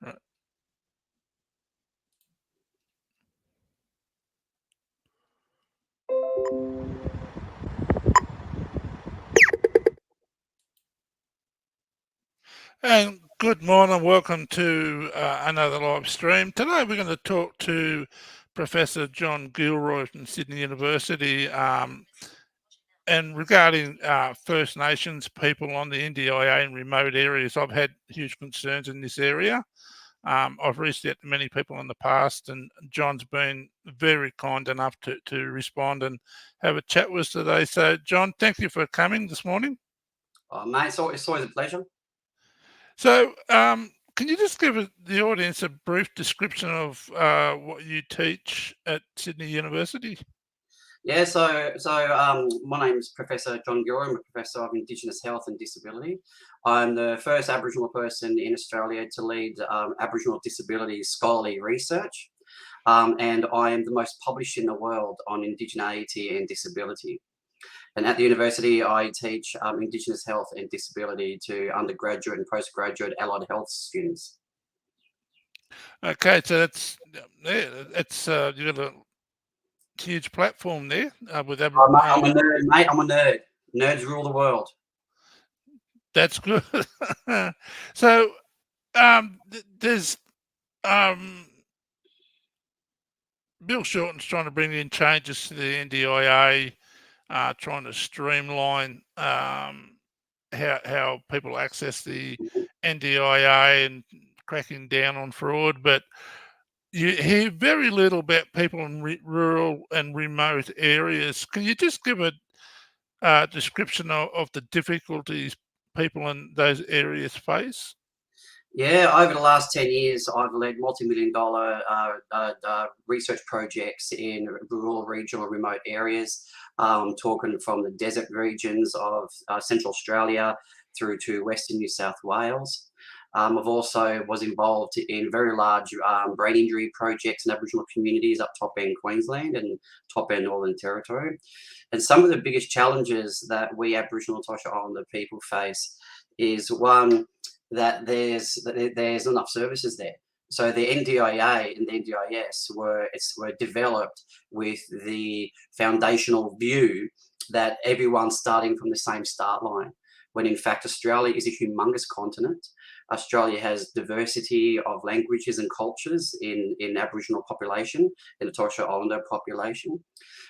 Right. And good morning, welcome to another live stream. Today we're going to talk to Professor John Gilroy from Sydney University and regarding First Nations people on the NDIA in remote areas. I've had huge concerns in this area. I've reached out to many people in the past, and John's been very kind enough to respond and have a chat with us today. So, John, thank you for coming this morning. Mate, it's always a pleasure. So, can you just give the audience a brief description of what you teach at Sydney University? Yeah, so my name is Professor John Gilroy. I'm a Professor of Indigenous Health and Disability. I'm the first Aboriginal person in Australia to lead Aboriginal disability scholarly research, and I am the most published in the world on indigeneity and disability. And at the university, I teach Indigenous health and disability to undergraduate and postgraduate allied health students. Okay, so that's you got a huge platform there with I'm a nerd, mate. I'm a nerd. Nerds rule the world. That's good. So, there's Bill Shorten's trying to bring in changes to the NDIA, trying to streamline how people access the NDIA and cracking down on fraud. But you hear very little about people in rural and remote areas. Can you just give a description of the difficulties people in those areas face? Yeah, over the last 10 years, I've led multi-million-dollar research projects in rural, regional, remote areas, talking from the desert regions of Central Australia through to Western New South Wales. I've also was involved in very large brain injury projects in Aboriginal communities up top end Queensland and top end Northern Territory. And some of the biggest challenges that we Aboriginal and Torres Strait Islander people face is one, that there's enough services there. So the NDIA and the NDIS were developed with the foundational view that everyone's starting from the same start line, when in fact Australia is a humongous continent. Australia has diversity of languages and cultures in Aboriginal population, in the Torres Strait Islander population.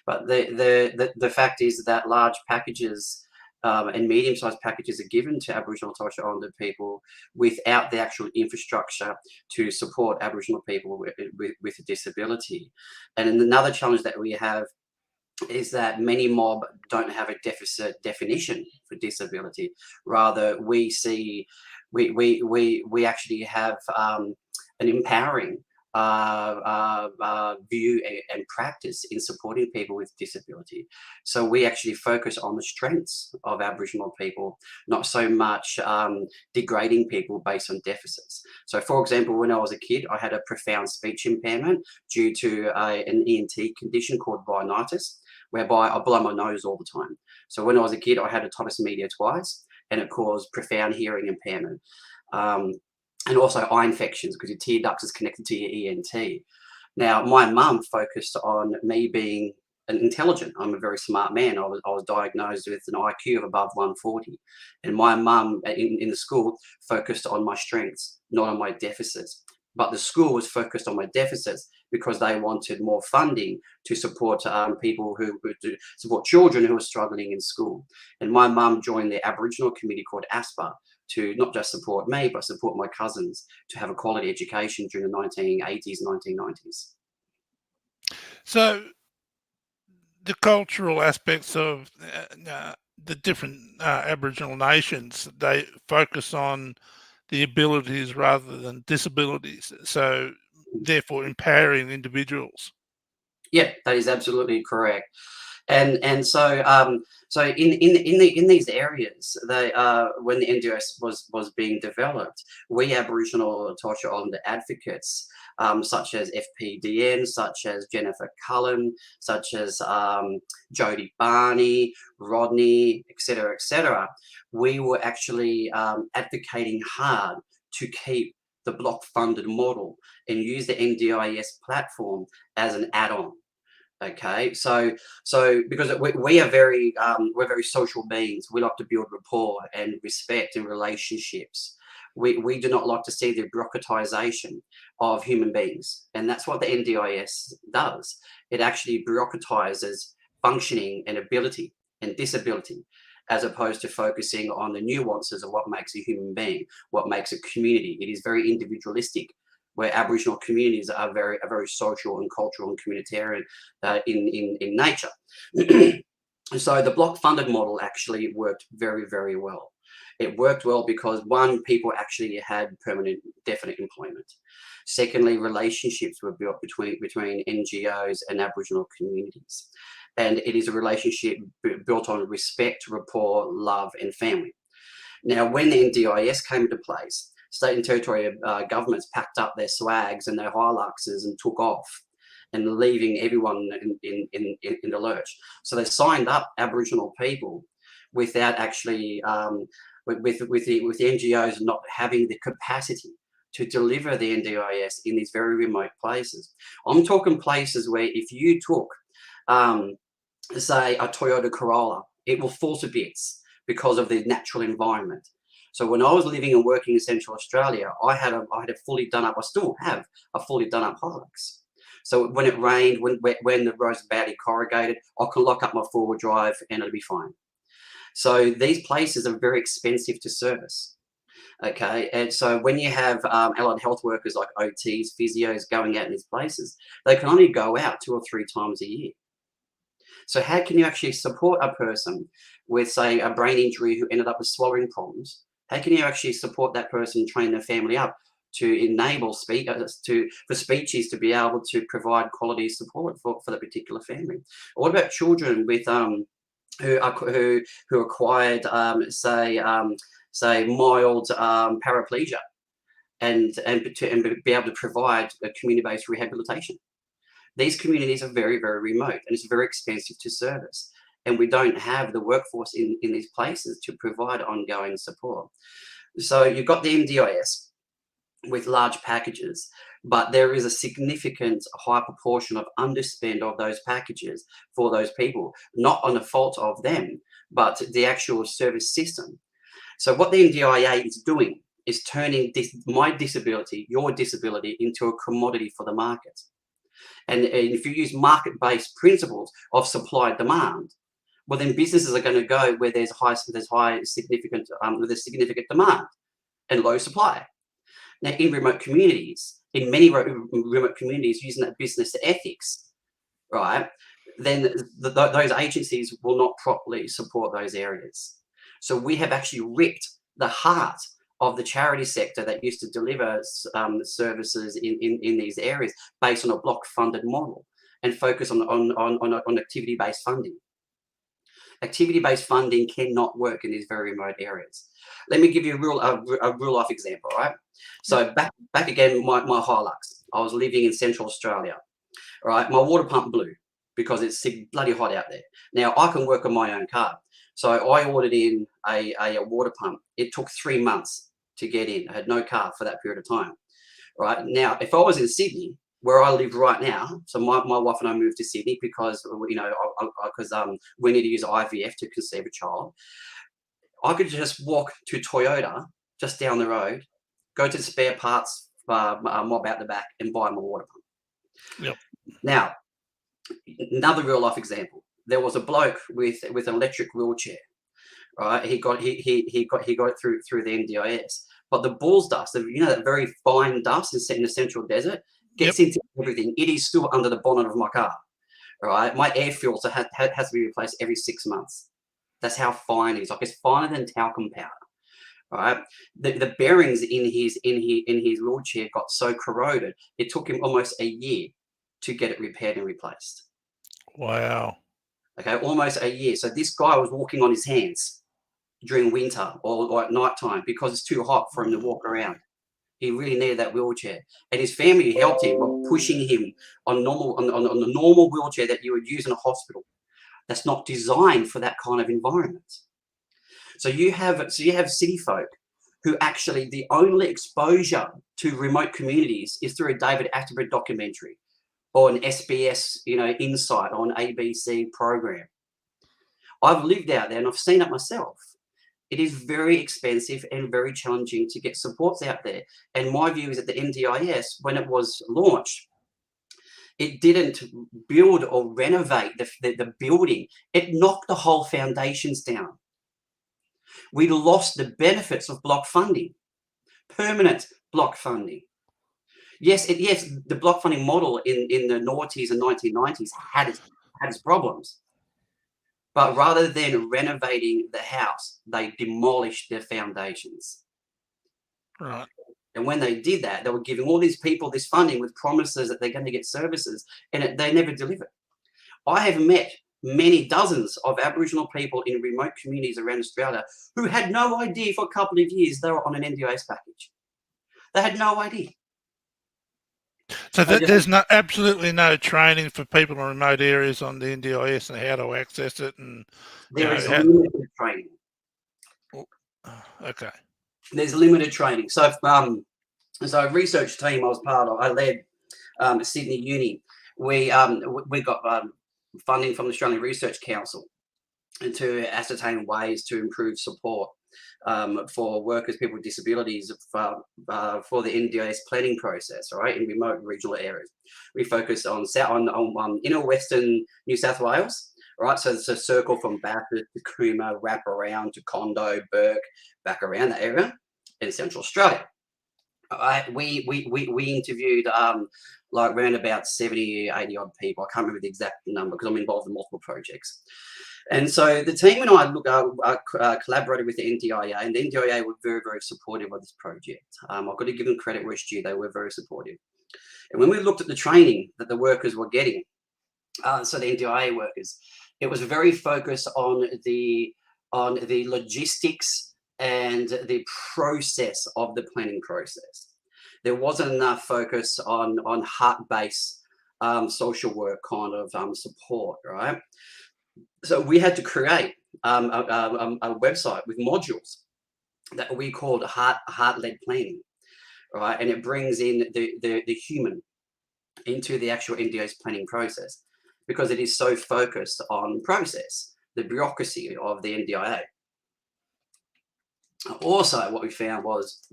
But the fact is that large packages and medium-sized packages are given to Aboriginal and Torres Strait Islander people without the actual infrastructure to support Aboriginal people with a disability. And another challenge that we have is that many mob don't have a deficit definition for disability. Rather, we see we actually have an empowering view and practice in supporting people with disability. So we actually focus on the strengths of Aboriginal people, not so much degrading people based on deficits. So for example, when I was a kid, I had a profound speech impairment due to an ENT condition called rhinitis, whereby I blow my nose all the time. So when I was a kid, I had otitis media twice, and it caused profound hearing impairment. And also eye infections, because your tear ducts is connected to your ENT. Now, my mum focused on me being intelligent. I'm a very smart man. I was diagnosed with an IQ of above 140. And my mum in the school focused on my strengths, not on my deficits. But the school was focused on my deficits because they wanted more funding to support people who to support children who were struggling in school. And my mum joined the Aboriginal committee called ASPA to not just support me, but support my cousins to have a quality education during the 1980s, 1990s. So, the cultural aspects of the different Aboriginal nations, they focus on the abilities rather than disabilities. So, therefore, empowering individuals. Yeah, that is absolutely correct. And so in these areas, they when the NDIS was being developed, we Aboriginal and Torres Strait Islander advocates, such as FPDN, such as Jennifer Cullen, such as Jodie Barney, Rodney, etc., we were actually advocating hard to keep the block funded model and use the NDIS platform as an add-on. Okay, so because we are we're very social beings. We like to build rapport and respect and relationships. We do not like to see the bureaucratization of human beings, and that's what the NDIS does. It actually bureaucratizes functioning and ability and disability, as opposed to focusing on the nuances of what makes a human being, what makes a community. It is very individualistic, where Aboriginal communities are very social and cultural and communitarian in nature. So the block funded model actually worked very, very well. It worked well because, one, people actually had permanent, definite employment. Secondly, relationships were built between NGOs and Aboriginal communities. And it is a relationship built on respect, rapport, love, and family. Now, when the NDIS came into place, state and territory governments packed up their swags and their Hiluxes and took off, and leaving everyone in the lurch. So they signed up Aboriginal people without actually, with the NGOs not having the capacity to deliver the NDIS in these very remote places. I'm talking places where if you took, say, a Toyota Corolla, it will fall to bits because of the natural environment. So when I was living and working in Central Australia, I had a fully done up, I still have a fully done up Hilux. So when it rained, when the roads are badly corrugated, I can lock up my four-wheel drive and it'll be fine. So these places are very expensive to service. Okay, and so when you have allied health workers like OTs, physios going out in these places, they can only go out 2 or 3 times a year. So how can you actually support a person with, say, a brain injury who ended up with swallowing problems? How can you actually support that person, train their family up to enable for speeches to be able to provide quality support for the particular family? Or what about children with who acquired say mild paraplegia and be able to provide a community-based rehabilitation? These communities are very, very remote, and it's very expensive to service. And we don't have the workforce in these places to provide ongoing support. So you've got the NDIS with large packages, but there is a significant high proportion of underspend of those packages for those people, not on the fault of them, but the actual service system. So what the NDIA is doing is turning my disability, your disability, into a commodity for the market. And if you use market-based principles of supply and demand, well, then businesses are going to go where there's significant demand and low supply. Now, in remote communities, in many remote communities, using that business ethics, right, then those agencies will not properly support those areas. So we have actually ripped the heart of the charity sector that used to deliver services in these areas based on a block-funded model and focus on activity-based funding. Activity-based funding cannot work in these very remote areas. Let me give you a real-life example, right? So back again, my Hilux. I was living in Central Australia, right? My water pump blew because it's bloody hot out there. Now, I can work on my own car. So I ordered in a water pump. It took 3 months to get in. I had no car for that period of time, right? Now, if I was in Sydney, where I live right now, so my wife and I moved to Sydney because, you know, we need to use IVF to conceive a child. I could just walk to Toyota just down the road, go to the spare parts mob out the back and buy my water pump. Yep. Now, another real life example. There was a bloke with an electric wheelchair, right? He got it through the NDIS, but the bull's dust, you know, that very fine dust in the central desert, gets into everything. It is still under the bonnet of my car, right? My air filter has to be replaced every 6 months. That's how fine it is. Like, it's finer than talcum powder, right? The bearings in his wheelchair got so corroded, it took him almost a year to get it repaired and replaced. Wow. Okay, almost a year. So this guy was walking on his hands during winter or at night time because it's too hot for him to walk around. He really needed that wheelchair, and his family helped him by pushing him on the normal wheelchair that you would use in a hospital. That's not designed for that kind of environment. So you have city folk who actually the only exposure to remote communities is through a David Attenborough documentary or an SBS, Insight on ABC program. I've lived out there and I've seen it myself. It is very expensive and very challenging to get supports out there. And my view is that the NDIS, when it was launched, it didn't build or renovate the building. It knocked the whole foundations down. We lost the benefits of block funding, permanent block funding. Yes, the block funding model in the noughties and 1990s had its problems. But rather than renovating the house, they demolished their foundations. Right. And when they did that, they were giving all these people this funding with promises that they're going to get services, and they never delivered. I have met many dozens of Aboriginal people in remote communities around Australia who had no idea for a couple of years they were on an NDIS package. They had no idea. So there's absolutely no training for people in remote areas on the NDIS and how to access it, and there is limited training. Okay. There's limited training. So, a research team I was part of, I led Sydney Uni. We got funding from the Australian Research Council to ascertain ways to improve support for workers, people with disabilities for the NDIS planning process, right, in remote regional areas. We focused on inner Western New South Wales, right? So it's a circle from Bathurst to Cooma, wrap around to Condo, Burke, back around that area in Central Australia. We interviewed like around about 70, 80 odd people. I can't remember the exact number because I'm involved in multiple projects. And so the team and I collaborated with the NDIA, and the NDIA were very, very supportive of this project. I've got to give them credit where it's due. They were very supportive. And when we looked at the training that the workers were getting, so the NDIA workers, it was very focused on the logistics and the process of the planning process. There wasn't enough focus on heart-based social work kind of support, right? So we had to create a website with modules that we called heart-led planning, right? And it brings in the human into the actual NDIS planning process because it is so focused on process, the bureaucracy of the NDIA. Also, what we found was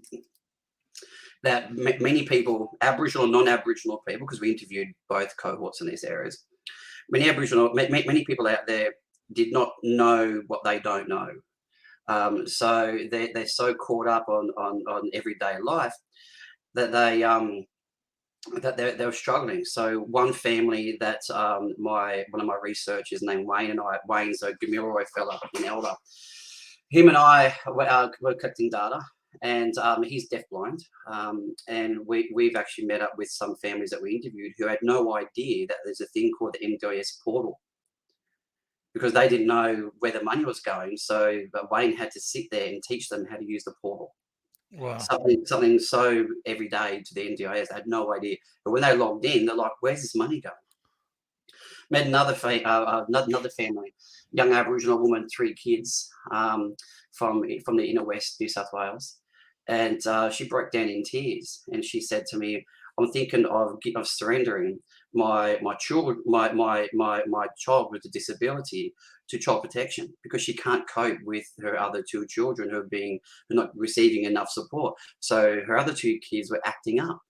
that many people, Aboriginal and non-Aboriginal people, because we interviewed both cohorts in these areas, many people out there did not know what they don't know. So they're so caught up on everyday life that they were struggling. So one family that one of my researchers named Wayne and I, Wayne's a Gilroy fella in Elder, him and I were collecting data, and he's deafblind, and we've actually met up with some families that we interviewed who had no idea that there's a thing called the NDIS portal, because they didn't know where the money was going. So Wayne had to sit there and teach them how to use the portal. Wow. Something so everyday to the NDIS, they had no idea. But when they logged in, they're like, "Where's this money going?" Met another family, young Aboriginal woman, 3 kids, from the inner west New South Wales, and she broke down in tears, and she said to me, "I'm thinking of surrendering my child with a disability to child protection because she can't cope with her other 2 children who are not receiving enough support." So her other 2 kids were acting up,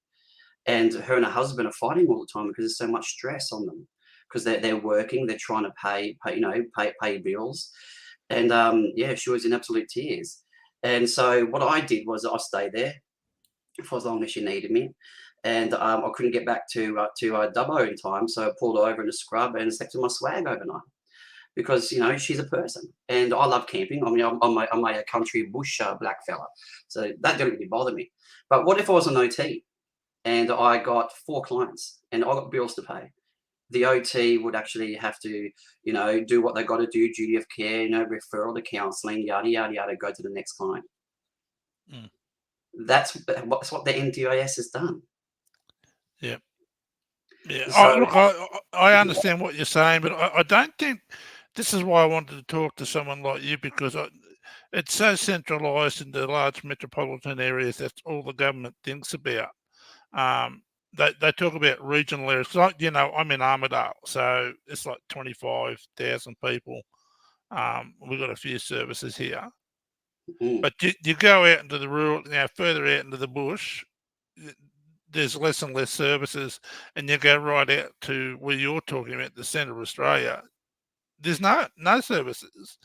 and her and her husband are fighting all the time because there's so much stress on them because they're working, they're trying to pay bills, and she was in absolute tears. And so what I did was I stayed there for as long as she needed me. And I couldn't get back to Dubbo in time, so I pulled over in a scrub and selected my swag overnight because she's a person, and I love camping. I mean, I'm a country bush black fella, so that didn't really bother me. But what if I was an OT and I got 4 clients and I got bills to pay? The OT would actually have to, do what they got to do, duty of care, referral to counselling, yada yada yada, go to the next client. Mm. That's what the NDIS has done. Yeah. Yeah. So, look, I understand what you're saying, but I don't think this is why I wanted to talk to someone like you, because it's so centralised in the large metropolitan areas. That's all the government thinks about. They talk about regional areas. Like, you know, I'm in Armidale, so it's like 25,000 people. We've got a few services here, but you go out into the rural, you know, further out into the bush, there's less and less services, and you go right out to where you're talking about, the centre of Australia. There's no services,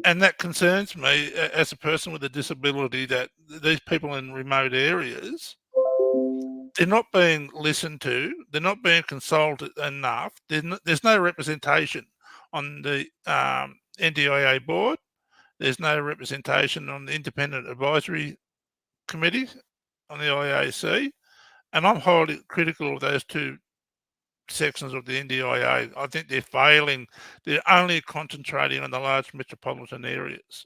and that concerns me as a person with a disability. That these people in remote areas, they're not being listened to. They're not being consulted enough. There's no representation on the NDIA board. There's no representation on the Independent Advisory Committee on the IAC. And I'm highly critical of those two sections of the NDIA. I think they're failing. They're only concentrating on the large metropolitan areas.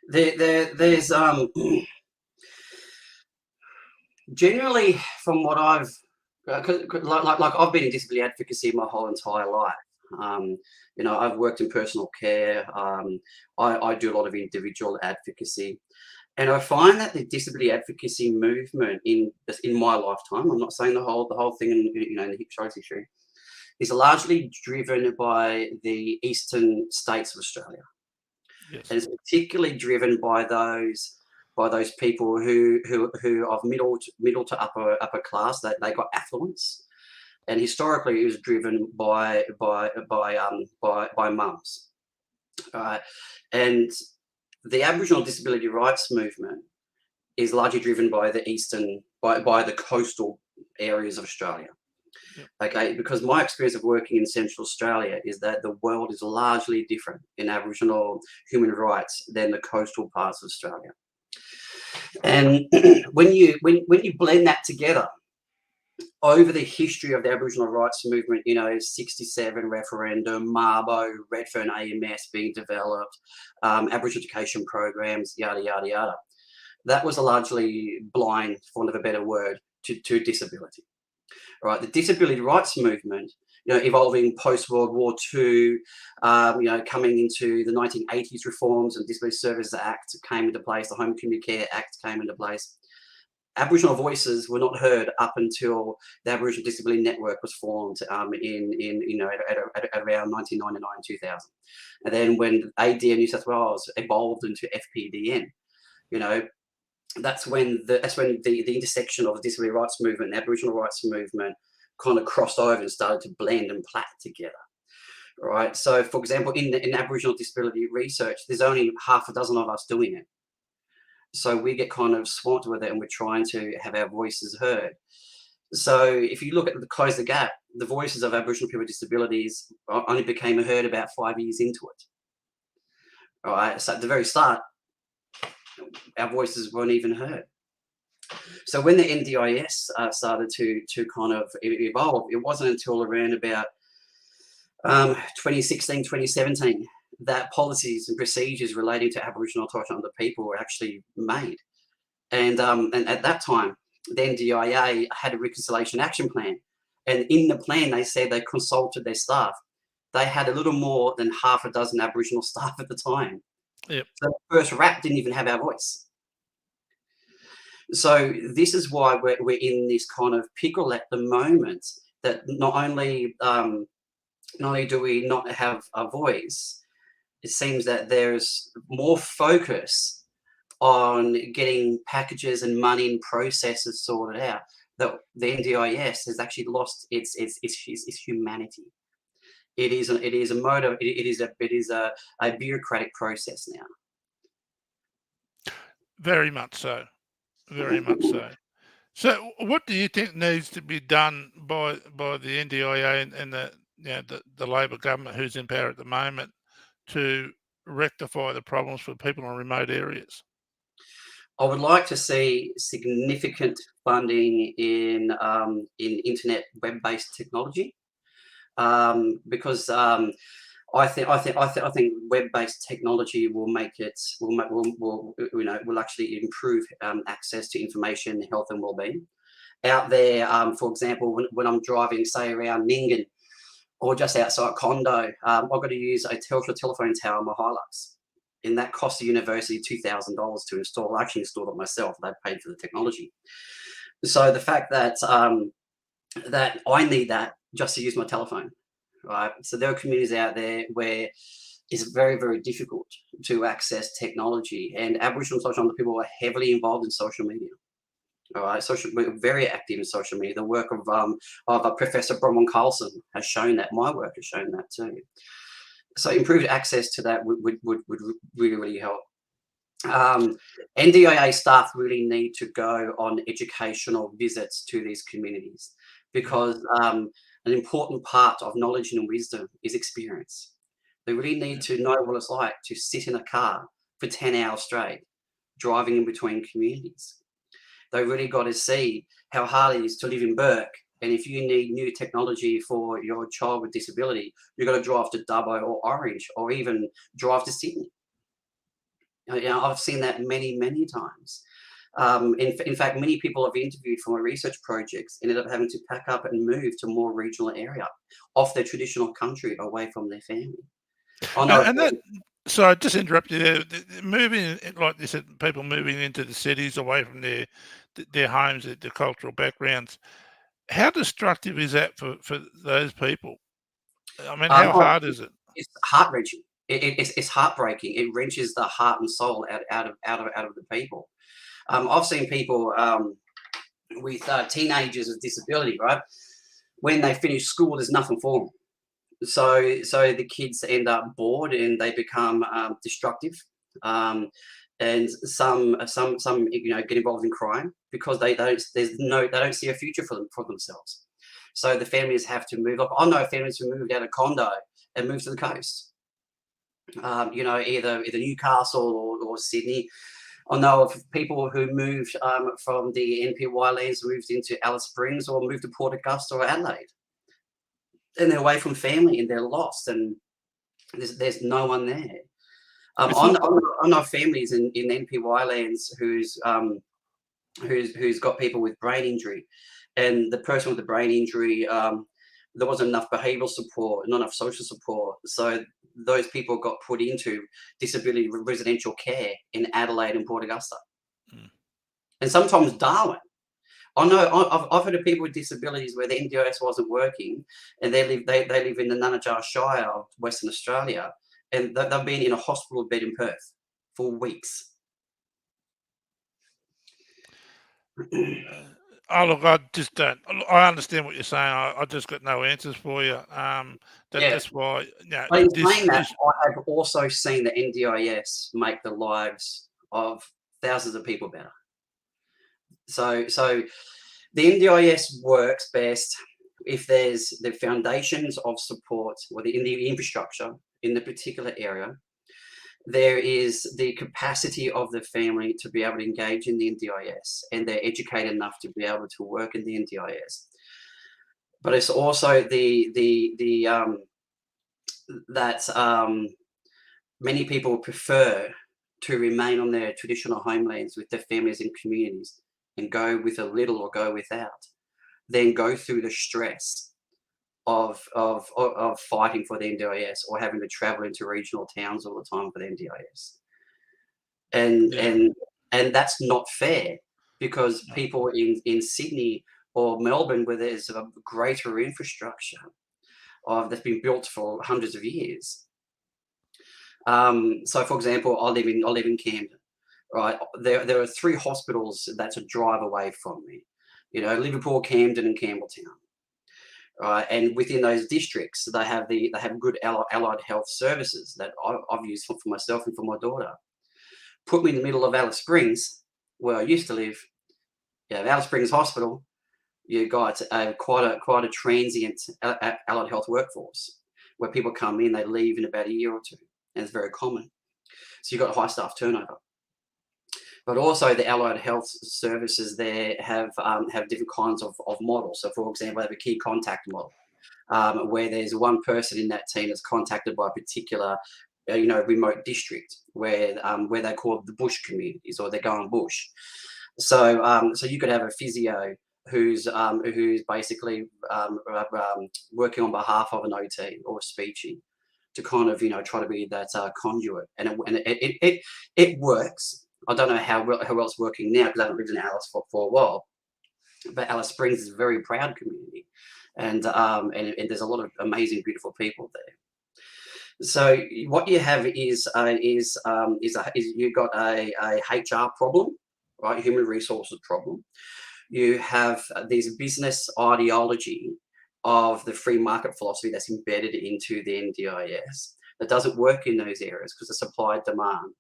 There's generally, from what I've like I've been in disability advocacy my whole entire life. You know, I've worked in personal care. I do a lot of individual advocacy, and I find that the disability advocacy movement in my lifetime, I'm not saying the whole thing in, you know, in the hip shoulders issue, is largely driven by the eastern states of Australia. Yes. And it's particularly driven by those people who of middle to upper class, that they got affluence, and historically it was driven by mums, and the Aboriginal disability rights movement is largely driven by the the coastal areas of Australia. Yep. Okay, because my experience of working in Central Australia is that the world is largely different in Aboriginal human rights than the coastal parts of Australia. And when you blend that together over the history of the Aboriginal rights movement, you know, 67 referendum, Mabo, Redfern AMS being developed, Aboriginal education programs, yada, yada, yada. That was largely blind, for want of a better word, to disability. Right, the disability rights movement, you know, evolving post World War II, you know, coming into the 1980s reforms, and Disability Services Act came into place, the Home Community Care Act came into place. Aboriginal voices were not heard up until the Aboriginal Disability Network was formed in you know, at around 1999, 2000, and then when ADN New South Wales evolved into FPDN, you know, that's when the intersection of the disability rights movement and the Aboriginal rights movement kind of crossed over and started to blend and plait together. Right. So, for example, in Aboriginal disability research, there's only half a dozen of us doing it. So we get kind of swamped with it, and we're trying to have our voices heard. So if you look at Close the Gap, the voices of Aboriginal people with disabilities only became heard about 5 years into it. All right. So at the very start, our voices weren't even heard. So when the NDIS started to kind of evolve, it wasn't until around about 2016, 2017 that policies and procedures relating to Aboriginal and Torres Strait Islander people were actually made. And at that time, the NDIA had a reconciliation action plan. And in the plan, they said they consulted their staff. They had a little more than half a dozen Aboriginal staff at the time. Yep. So the first RAP didn't even have our voice. So this is why we're in this kind of pickle at the moment, that not only do we not have a voice, it seems that there's more focus on getting packages and money and processes sorted out, that the NDIS has actually lost its humanity. It is a motive. It is a bureaucratic process now. Very much so. Very much so. So, what do you think needs to be done by the NDIA and the Labor government, who's in power at the moment, to rectify the problems for people in remote areas? I would like to see significant funding in internet web-based technology, because I think web-based technology will actually improve access to information, health, and well-being out there. For example, when I'm driving, say, around Nyngan or just outside condo, I've got to use a Telstra telephone tower in my Hilux. And that cost the university $2,000 to install. I actually installed it myself. They paid for the technology. So the fact that that I need that just to use my telephone, right? So there are communities out there where it's very, very difficult to access technology, and Aboriginal and social people are heavily involved in social media. All right, we're very active in social media. The work of Professor Bronwyn Carlson has shown that. My work has shown that too. So improved access to that would really, really help. NDIA staff really need to go on educational visits to these communities, because an important part of knowledge and wisdom is experience. They really need to know what it's like to sit in a car for 10 hours straight, driving in between communities. They really got to see how hard it is to live in Burke. And if you need new technology for your child with disability, you've got to drive to Dubbo or Orange, or even drive to Sydney. You know, I've seen that many, many times. In fact, many people I've interviewed for my research projects ended up having to pack up and move to a more regional area, off their traditional country, away from their family. And that, so I just interrupt you there. Moving, like you said, people moving into the cities away from their homes, their cultural backgrounds. How destructive is that for those people? I mean, how hard is it? It's heart-wrenching. It's heartbreaking. It wrenches the heart and soul out of the people. I've seen people with teenagers with disability, right? When they finish school, there's nothing for them. So the kids end up bored and they become destructive, and some get involved in crime because they don't see a future for themselves. So the families have to move up. I know families who moved out of condo and moved to the coast. Either Newcastle or Sydney. I know of people who moved from the NPY lands, moved into Alice Springs, or moved to Port Augusta or Adelaide. And they're away from family and they're lost, and there's no one there. I know families in NPY lands who's got people with brain injury, and the person with the brain injury, there wasn't enough behavioural support, not enough social support, so those people got put into disability residential care in Adelaide and Port Augusta, and sometimes Darwin. I know I've heard of people with disabilities where the NDIS wasn't working, and they live in the Nunajar Shire of Western Australia, and they've been in a hospital bed in Perth for weeks. Oh, look, I just don't. I understand what you're saying. I just got no answers for you. That's why. But in saying that, I have also seen the NDIS make the lives of thousands of people better. So the NDIS works best if there's the foundations of support, or in the infrastructure in the particular area. There is the capacity of the family to be able to engage in the NDIS, and they're educated enough to be able to work in the NDIS. But it's also that many people prefer to remain on their traditional homelands with their families and communities, and go with a little or go without, then go through the stress of fighting for the NDIS, or having to travel into regional towns all the time for the NDIS. And that's not fair, because people in Sydney or Melbourne, where there's a greater infrastructure that's been built for hundreds of years. So for example, I live in Camden. Right, there are 3 hospitals that's a drive away from me. Liverpool, Camden, and Campbelltown. Right, and within those districts, they have good allied health services that I've used for myself and for my daughter. Put me in the middle of Alice Springs, where I used to live. Alice Springs Hospital. You got quite a transient allied health workforce, where people come in, they leave in about a year or two, and it's very common. So you've got high staff turnover. But also the allied health services there have different kinds of models. So for example, they have a key contact model, where there's one person in that team that's contacted by a particular remote district, where they call the bush communities, or they're going bush. So you could have a physio who's basically working on behalf of an OT or a speechie to kind of try to be that conduit, and it works. I don't know how well it's working now because I haven't lived in Alice for a while, but Alice Springs is a very proud community, and there's a lot of amazing, beautiful people there. So what you have is you've got a HR problem, right? Human resources problem. You have this business ideology of the free market philosophy that's embedded into the NDIS that doesn't work in those areas because of supply and demand.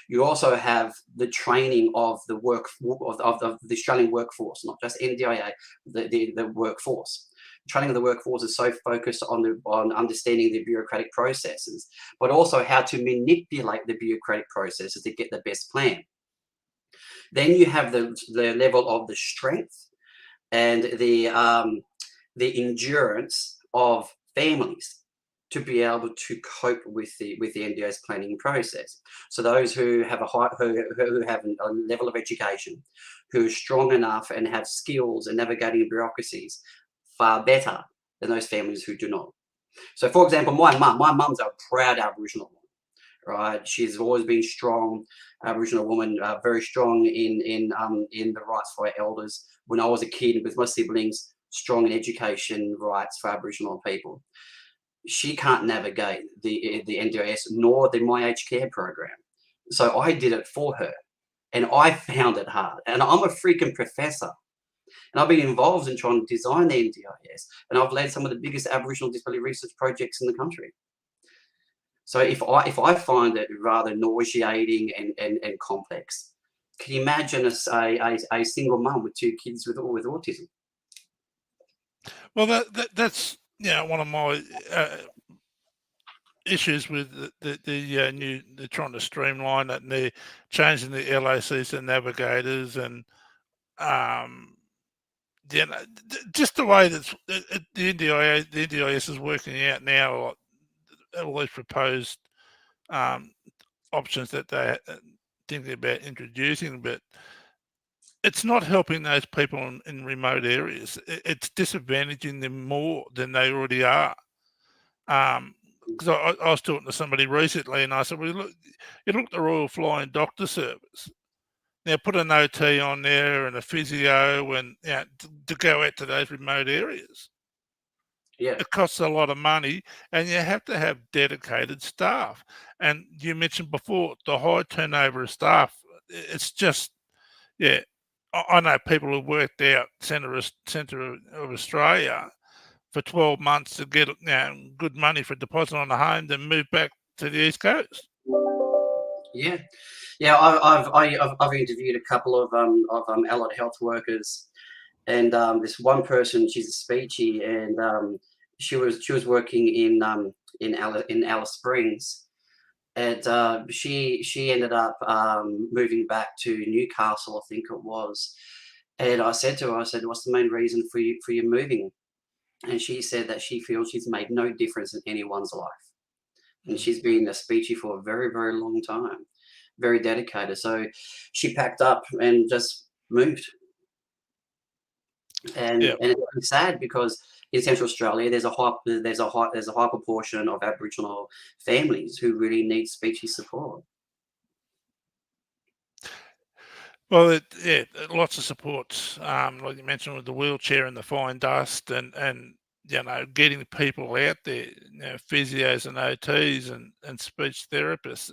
You also have the training of the the Australian workforce, not just NDIA, the workforce. Training of the workforce is so focused on understanding the bureaucratic processes, but also how to manipulate the bureaucratic processes to get the best plan. Then you have the level of the strength and the endurance of families to be able to cope with the NDIS planning process. So those who have who have a level of education, who are strong enough and have skills in navigating bureaucracies far better than those families who do not. So, for example, my mum's a proud Aboriginal woman, right? She's always been strong, Aboriginal woman, very strong in the rights for our elders. When I was a kid with my siblings, strong in education rights for Aboriginal people. She can't navigate the NDIS nor the My Aged Care program. So I did it for her, and I found it hard. And I'm a freaking professor. And I've been involved in trying to design the NDIS, and I've led some of the biggest Aboriginal disability research projects in the country. So if I find it rather nauseating and complex, can you imagine a single mum with 2 kids with autism? Well, that's one of my issues with they're trying to streamline it, and they're changing the LACs and navigators, and just the way that the NDIS is working out now, all these proposed options that they're thinking about introducing, but it's not helping those people in remote areas. It's disadvantaging them more than they already are. Because I was talking to somebody recently, and I said, "Well, look at the Royal Flying Doctor Service. Now put an OT on there and a physio, and to go out to those remote areas. Yeah. It costs a lot of money, and you have to have dedicated staff. And you mentioned before the high turnover of staff. It's just, yeah. I know people who've worked out centre of Australia for 12 months to get good money for deposit on a home, then move back to the East Coast. Yeah, yeah. I've interviewed a couple of allied health workers, and this one person, she's a speechie, and she was working in Alice Springs, and she ended up moving back to Newcastle, I think it was. And I said to her, "What's the main reason for you moving?" And she said that she feels she's made no difference in anyone's life. And she's been a speechie for a very, very long time, very dedicated. So she packed up and just moved. And it's sad because in Central Australia, there's a high proportion of Aboriginal families who really need speechy support. Well, lots of supports, like you mentioned, with the wheelchair and the fine dust, and getting people out there, physios and OTs and speech therapists.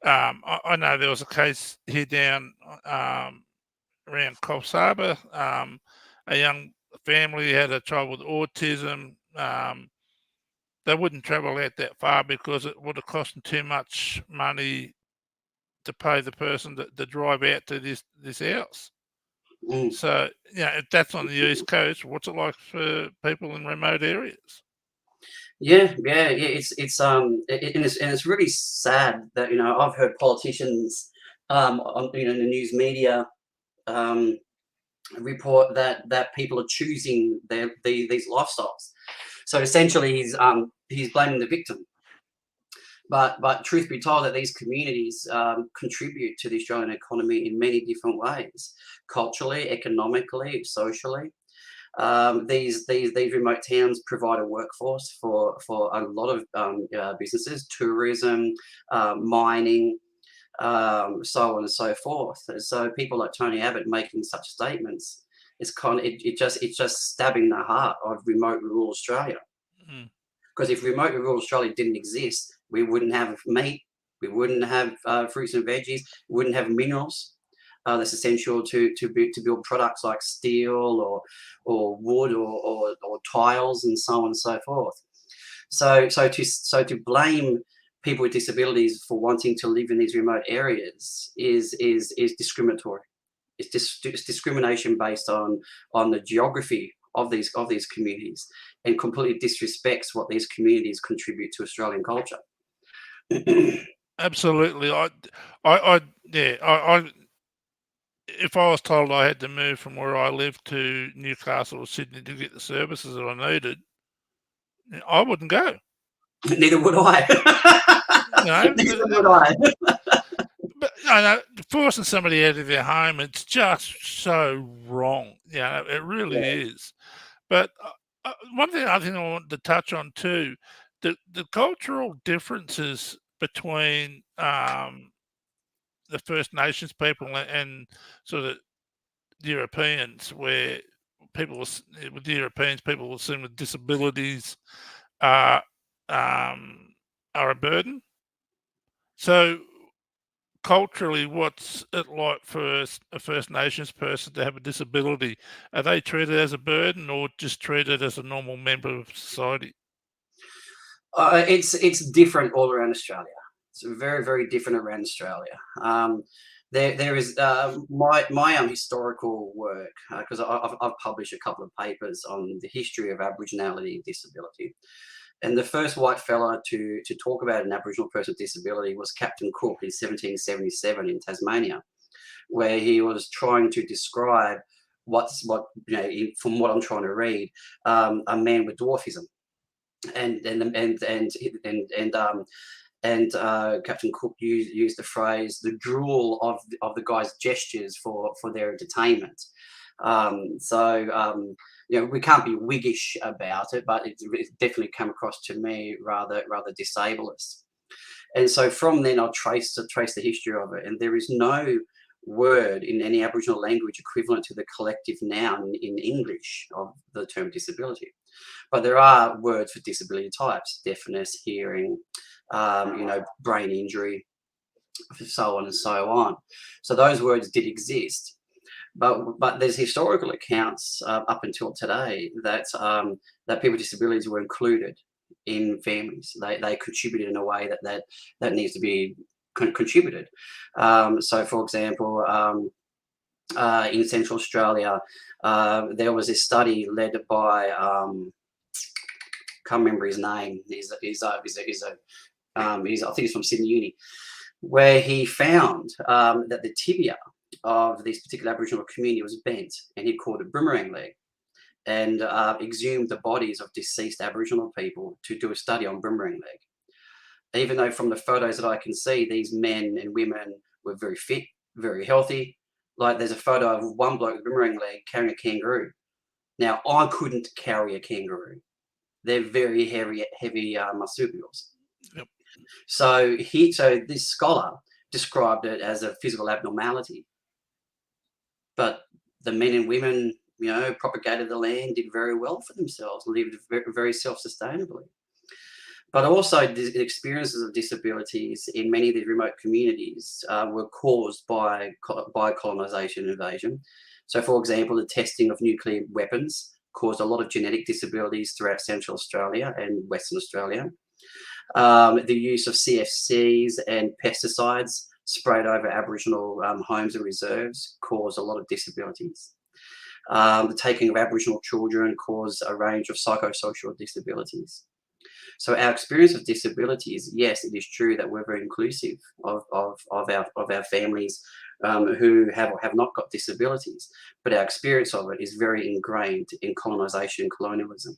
I know there was a case here down around Coffs Harbour. A young family had a child with autism. They wouldn't travel out that far because it would have cost them too much money to pay the person to drive out to this house. Mm. So, if that's on the East Coast, what's it like for people in remote areas? Yeah. It's really sad that I've heard politicians on the news media report that people are choosing these lifestyles. So essentially, he's blaming the victim. But truth be told, that these communities contribute to the Australian economy in many different ways, culturally, economically, socially. These remote towns provide a workforce for a lot of businesses, tourism, mining, so on and so forth. So people like Tony Abbott making such statements, it's just stabbing the heart of remote rural Australia. Mm. Because if remote rural Australia didn't exist, we wouldn't have meat, we wouldn't have fruits and veggies, we wouldn't have minerals that's essential to build products like steel or wood or tiles and so on and so forth. So to blame people with disabilities for wanting to live in these remote areas is discriminatory. It's discrimination based on the geography of these communities, and completely disrespects what these communities contribute to Australian culture. Absolutely. If I was told I had to move from where I live to Newcastle or Sydney to get the services that I needed, I wouldn't go. Neither would I. Neither would I. But forcing somebody out of their home, it's just so wrong. It really is. But one thing I think I wanted to touch on too, the cultural differences between the First Nations people and sort of Europeans, where with Europeans, people will seen with disabilities are are a burden. So culturally, what's it like for a First Nations person to have a disability? Are they treated as a burden or just treated as a normal member of society? It's different all around Australia. It's very, very different around Australia. There is my historical work, because I've published a couple of papers on the history of Aboriginality and disability. And the first white fella to talk about an Aboriginal person with disability was Captain Cook in 1777 in Tasmania, where he was trying to describe from what I'm trying to read, a man with dwarfism. And Captain Cook used the phrase "the drool of the guys' gestures" for their entertainment. We can't be wiggish about it, but it definitely come across to me rather disableist. And so from then, I'll trace the history of it, and there is no word in any Aboriginal language equivalent to the collective noun in English of the term disability. But there are words for disability types: deafness, hearing, brain injury, so on and so on. So those words did exist. But there's historical accounts up until today that people with disabilities were included in families. They contributed in a way that needs to be contributed. So, for example, in Central Australia, there was a study led by can't remember his name. I think he's from Sydney Uni, where he found that the tibia of this particular Aboriginal community was bent, and he called it boomerang leg, and exhumed the bodies of deceased Aboriginal people to do a study on boomerang leg. Even though from the photos that I can see, these men and women were very fit, very healthy. Like there's a photo of one bloke with boomerang leg carrying a kangaroo. Now I couldn't carry a kangaroo. They're very heavy marsupials. Yep. So this scholar described it as a physical abnormality. But the men and women, propagated the land, did very well for themselves, lived very, very self-sustainably. But also the experiences of disabilities in many of these remote communities were caused by colonisation and invasion. So, for example, the testing of nuclear weapons caused a lot of genetic disabilities throughout Central Australia and Western Australia. The use of CFCs and pesticides sprayed over Aboriginal homes and reserves caused a lot of disabilities. The taking of Aboriginal children caused a range of psychosocial disabilities. So our experience of disabilities, yes, it is true that we're very inclusive of our families who have or have not got disabilities, but our experience of it is very ingrained in colonisation and colonialism,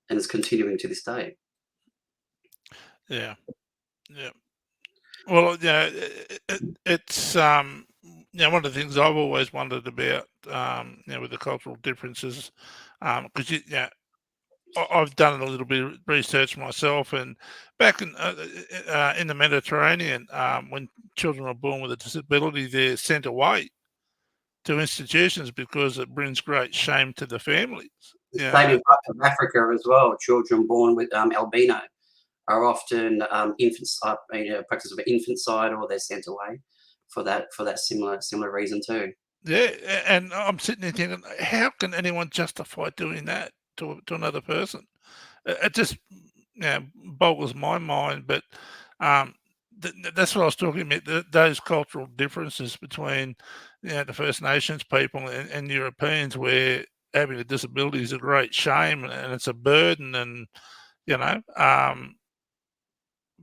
and it's continuing to this day. Yeah. Yeah. Well, yeah, it's one of the things I've always wondered about, with the cultural differences, because I've done a little bit of research myself, and back in the Mediterranean, when children are born with a disability, they're sent away to institutions because it brings great shame to the families. Same in parts of Africa as well. Children born with albino are often infants, practice of infanticide, or they're sent away for that similar reason too. Yeah, and I'm sitting there thinking, how can anyone justify doing that to another person? It just boggles my mind. But um, that's what I was talking about. Those cultural differences between the First Nations people and Europeans, where having a disability is a great shame and it's a burden, and you know.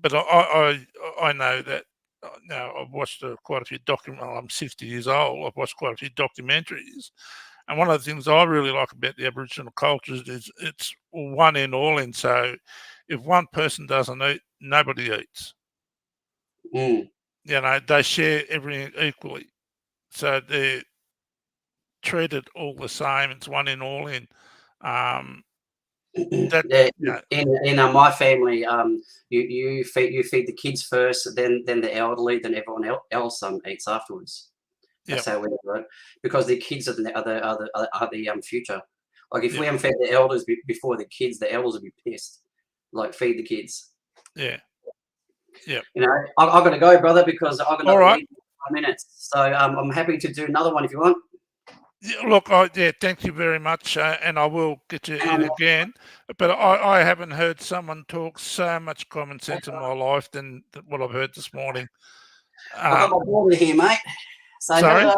But I know that now I've watched quite a few well, I'm 60 years old. I've watched quite a few documentaries, and one of the things I really like about the Aboriginal cultures is it's one in all in. So if one person doesn't eat, nobody eats. Mm. They share everything equally. So they're treated all the same. It's one in all in. Um, that Yeah, you know, in my family, you feed the kids first, then the elderly, then everyone else eats afterwards. yeah, That's how we do it, because the kids are the future. Like if yeah, we haven't fed the elders before the kids, the elders will be pissed. Like feed the kids. yeah, yeah. I've got to go, brother, because I've got All another right. meeting in 5 minutes. So I'm happy to do another one if you want. Yeah, look, thank you very much, and I will get you Hang in on, again. But I haven't heard someone talk so much common sense in my life than what I've heard this morning. I've got Um, my daughter here, mate. Say sorry. hello.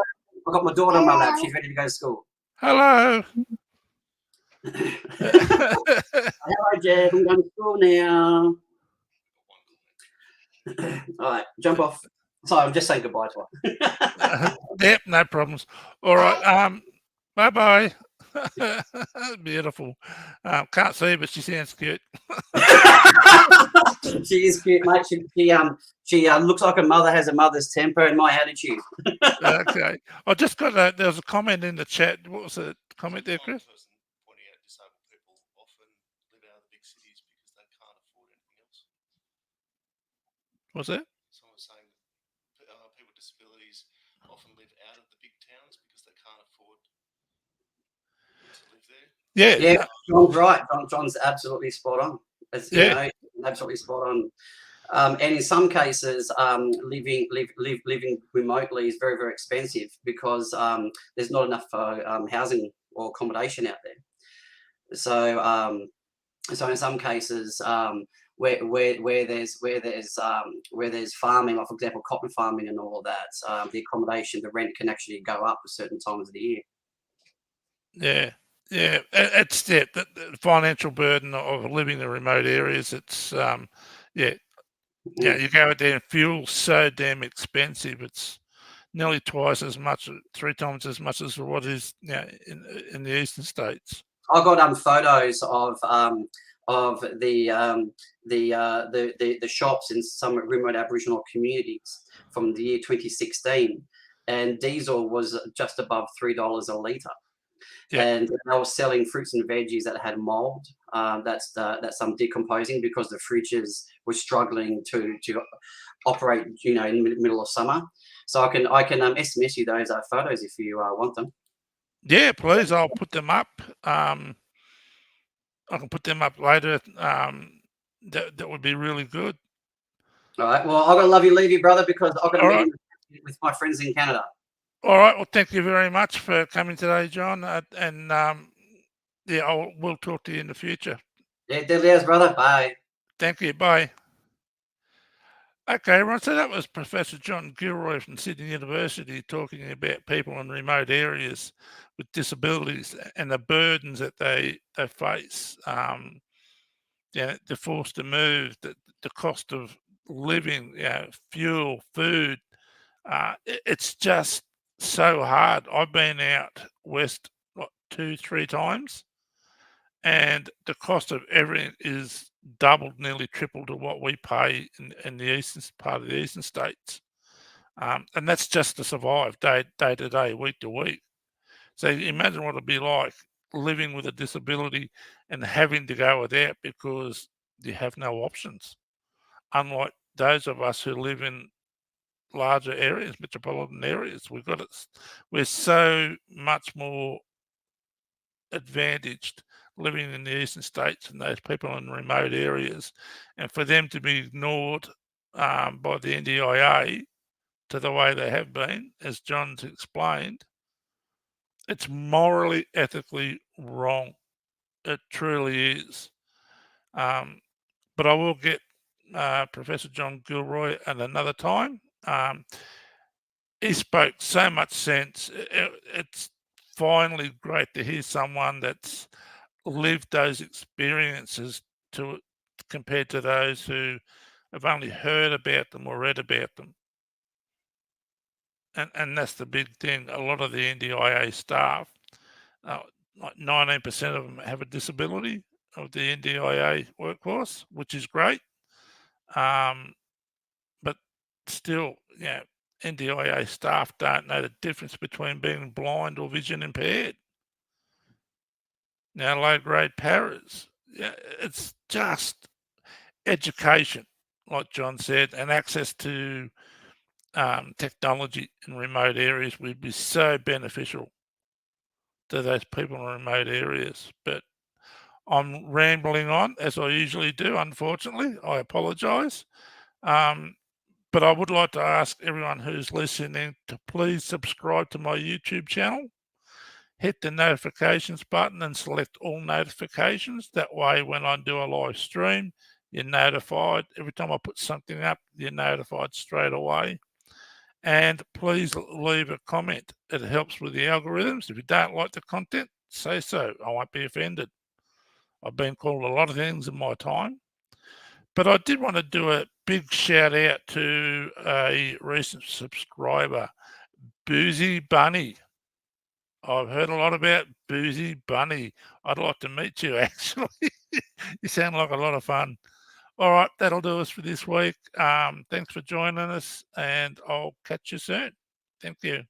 I've got my daughter on my lap. She's ready to go to school. Hello. Hello, Jeff. I'm going to school now. All right, jump off. Sorry, I'm just saying goodbye to her. Yep, no problems. All right. Bye bye. Beautiful. Can't see, but she sounds cute. She is cute, mate. She looks like her mother has a mother's temper and my attitude. Okay. I just got there was a comment in the chat. What was the comment there, Chris? Pointing out disabled people often live out of the big cities because they can't afford anything else. What's that? Someone was saying that people with disabilities often live out of the big towns because they can't afford to live there. Yeah. Yeah, John's right. John's absolutely spot on. Yeah. Absolutely spot on. And in some cases, living remotely is very, very expensive because there's not enough housing or accommodation out there. So in some cases, where there's farming, like for example, cotton farming and all of that, the accommodation, the rent can actually go up at certain times of the year. Yeah. Yeah. It's the financial burden of living in remote areas. It's yeah. Yeah, you go out there and fuel's so damn expensive. It's nearly twice as much, 3 times as much as what is in the eastern states. I got photos of the shops in some remote Aboriginal communities from the year 2016, and diesel was just above $3 a litre. Yeah. And they were selling fruits and veggies that had mold. That's some decomposing because the fridges were struggling to operate, in the middle of summer. So I can SMS you those photos if you want them. Yeah, please. I'll put them up. I can put them up later. That would be really good. All right. Well, I've got to love you, leave you, brother, because I've got a All meeting with my friends in Canada. All right. Well, thank you very much for coming today, John. And we'll talk to you in the future. Yeah, deadly as brother. Bye. Thank you. Bye. Okay, everyone. So that was Professor John Gilroy from Sydney University talking about people in remote areas with disabilities and the burdens that they face. They're forced to move, the cost of living, fuel, food. It's just so hard. I've been out west, what, 2, 3 times, and the cost of everything is doubled, nearly triple to what we pay in the eastern part of the eastern states. And that's just to survive day to day, week to week. So imagine what it'd be like living with a disability and having to go without because you have no options. Unlike those of us who live in larger areas, metropolitan areas, we're so much more advantaged living in the eastern states and those people in remote areas, and for them to be ignored by the NDIA to the way they have been, as John's explained, it's morally, ethically wrong. It truly is. But I will get Professor John Gilroy at another time. He spoke so much sense. It's finally great to hear someone that's lived those experiences to compared to those who have only heard about them or read about them. And that's the big thing. A lot of the NDIA staff, like 19% of them have a disability of the NDIA workforce, which is great. But still, NDIA staff don't know the difference between being blind or vision impaired. Now, low-grade paras, it's just education, like John said, and access to technology in remote areas would be so beneficial to those people in remote areas. But I'm rambling on, as I usually do, unfortunately. I apologise. But I would like to ask everyone who's listening to please subscribe to my YouTube channel. Hit the notifications button and select all notifications. That way, when I do a live stream, you're notified. Every time I put something up, you're notified straight away. And please leave a comment. It helps with the algorithms. If you don't like the content, say so. I won't be offended. I've been called a lot of things in my time. But I did want to do a big shout out to a recent subscriber, Boozy Bunny. I've heard a lot about Boozy Bunny. I'd like to meet you, actually. You sound like a lot of fun. All right, that'll do us for this week. Thanks for joining us, and I'll catch you soon. Thank you.